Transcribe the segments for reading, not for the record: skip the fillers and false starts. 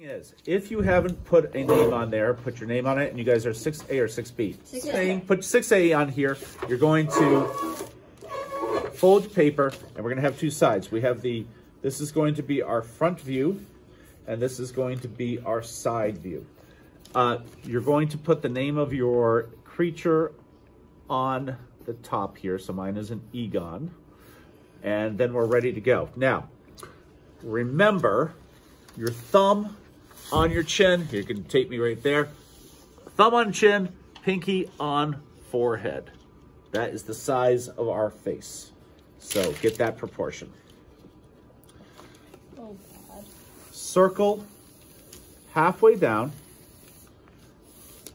Is if you haven't put a name on there, put your name on it, and you guys are 6A or 6B. 6A. Put 6A on here. You're going to fold your paper, and we're going to have two sides. We have this is going to be our front view, and this is going to be our side view. You're going to put the name of your creature on the top here. So mine is an Egon, and then we're ready to go. Now, remember your thumb on your chin. You can tape me right there. Thumb on chin, pinky on forehead. That is the size of our face. So get that proportion. Oh, God. Circle halfway down.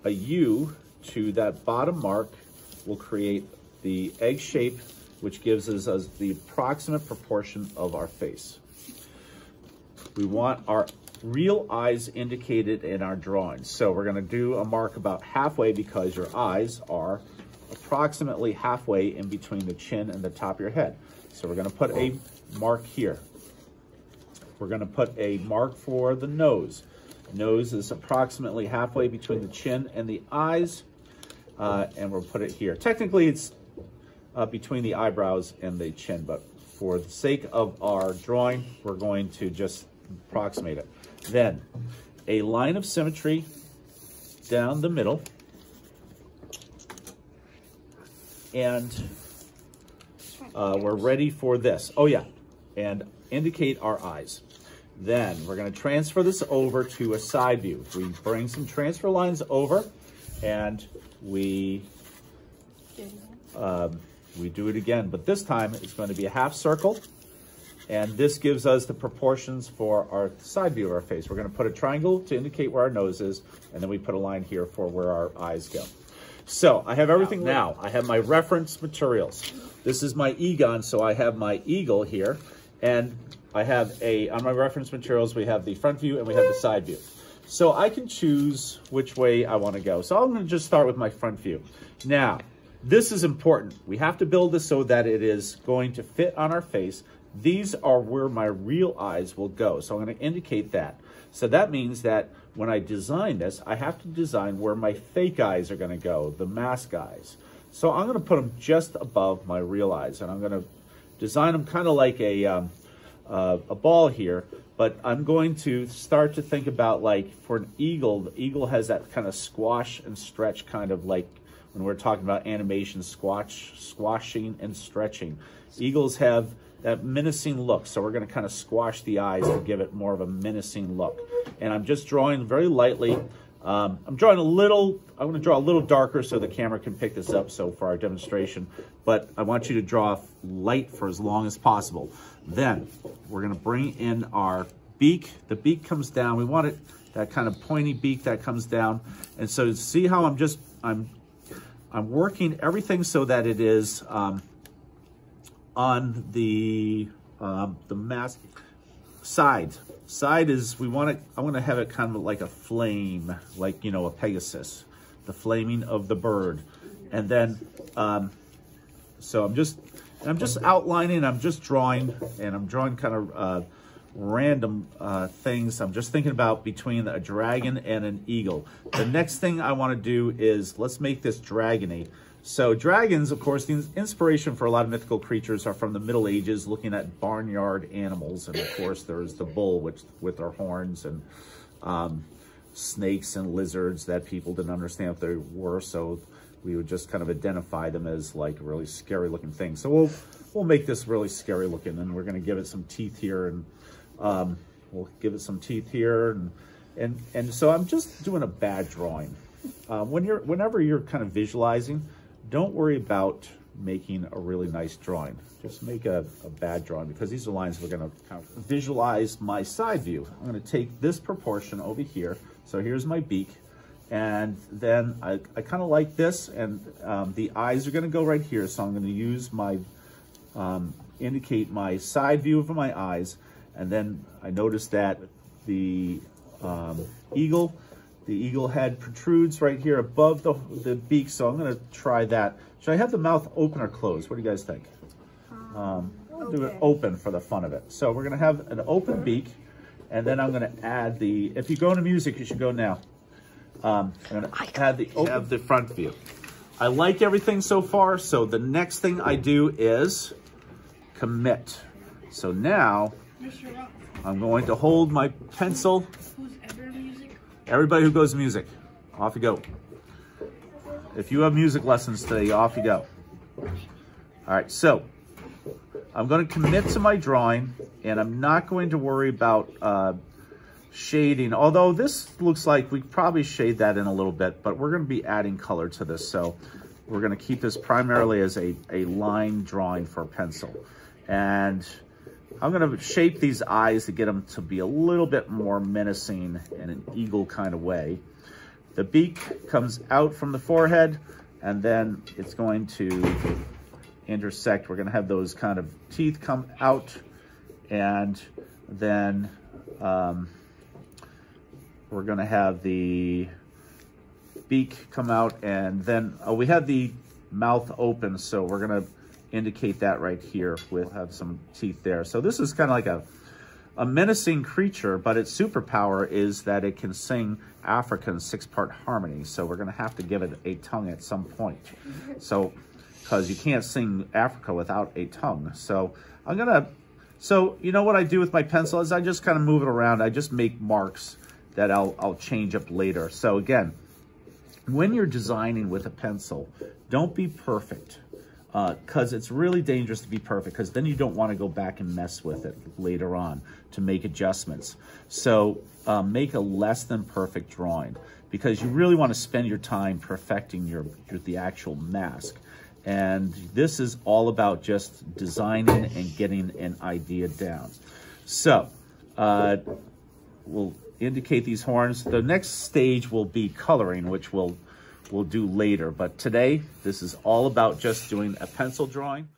A U to that bottom mark will create the egg shape, which gives us the approximate proportion of our face. We want our real eyes indicated in our drawing. So we're going to do a mark about halfway because your eyes are approximately halfway in between the chin and the top of your head. So we're going to put a mark here. We're going to put a mark for the nose. Nose is approximately halfway between the chin and the eyes, and we'll put it here. Technically, it's between the eyebrows and the chin, but for the sake of our drawing, we're going to just approximate it. Then, a line of symmetry down the middle, and we're ready for this. Oh yeah, and indicate our eyes. Then we're going to transfer this over to a side view. We bring some transfer lines over, and we do it again, but this time it's going to be a half circle. And this gives us the proportions for our side view of our face. We're going to put a triangle to indicate where our nose is, and then we put a line here for where our eyes go. So I have everything now. I have my reference materials. This is my Egon, so I have my eagle here. And I have on my reference materials, we have the front view and we have the side view. So I can choose which way I want to go. So I'm going to just start with my front view. Now, this is important. We have to build this so that it is going to fit on our face. These are where my real eyes will go. So I'm going to indicate that. So that means that when I design this, I have to design where my fake eyes are going to go, the mask eyes. So I'm going to put them just above my real eyes, and I'm going to design them kind of like a ball here. But I'm going to start to think about, like, for an eagle, the eagle has that kind of squash and stretch, kind of like when we're talking about animation, squashing and stretching. Eagles have that menacing look, so we're going to kind of squash the eyes and give it more of a menacing look. And I'm just drawing very lightly. I'm drawing I'm going to draw a little darker so the camera can pick this up, so for our demonstration, but I want you to draw light for as long as possible. Then we're going to bring in our beak. The beak comes down. We want it, that kind of pointy beak that comes down. And so see how I'm working everything so that it is on the mask side. Side is, I want to have it kind of like a flame, like, you know, a Pegasus, the flaming of the bird. And then, so I'm just outlining, I'm just drawing, and I'm drawing kind of random things. I'm just thinking about between a dragon and an eagle. The next thing I want to do is, let's make this dragony. So dragons, of course, the inspiration for a lot of mythical creatures are from the Middle Ages, looking at barnyard animals. And of course, there's the bull, which with their horns, and snakes and lizards that people didn't understand what they were. So we would just kind of identify them as like really scary looking things. So we'll make this really scary looking, and we're going to give it some teeth here, and we'll give it some teeth here, and so I'm just doing a bad drawing. Whenever you're kind of visualizing, don't worry about making a really nice drawing. Just make a bad drawing, because these are lines we're going to kind of visualize my side view. I'm going to take this proportion over here. So here's my beak. And then I kind of like this, and the eyes are going to go right here. So I'm going to use my, indicate my side view of my eyes. And then I noticed that the eagle head protrudes right here above the beak, so I'm going to try that. Should I have the mouth open or closed? What do you guys think? We'll do it open for the fun of it. So we're going to have an open beak, And then I'm going to add the, if you go into music, you should go now. I'm going to add the front view. I like everything so far, so the next thing I do is commit. So now I'm going to hold my pencil. Everybody who goes to music, off you go. If you have music lessons today, off you go. All right, so I'm going to commit to my drawing, and I'm not going to worry about shading, although this looks like we probably shade that in a little bit, but we're going to be adding color to this. So we're going to keep this primarily as a line drawing for a pencil. And I'm going to shape these eyes to get them to be a little bit more menacing in an eagle kind of way. The beak comes out from the forehead, and then it's going to intersect. We're going to have those kind of teeth come out, and then we're going to have the beak come out, and then we have the mouth open, so we're going to indicate that right here. We'll have some teeth there. So this is kind of like a menacing creature, but its superpower is that it can sing African 6-part harmony. So we're going to have to give it a tongue at some point. So, because you can't sing Africa without a tongue. So so you know what I do with my pencil is I just kind of move it around. I just make marks that I'll change up later. So again, when you're designing with a pencil, don't be perfect. Because it's really dangerous to be perfect, because then you don't want to go back and mess with it later on to make adjustments. So make a less than perfect drawing, because you really want to spend your time perfecting the actual mask. And this is all about just designing and getting an idea down. So we'll indicate these horns. The next stage will be coloring, which we'll do later. But today, this is all about just doing a pencil drawing.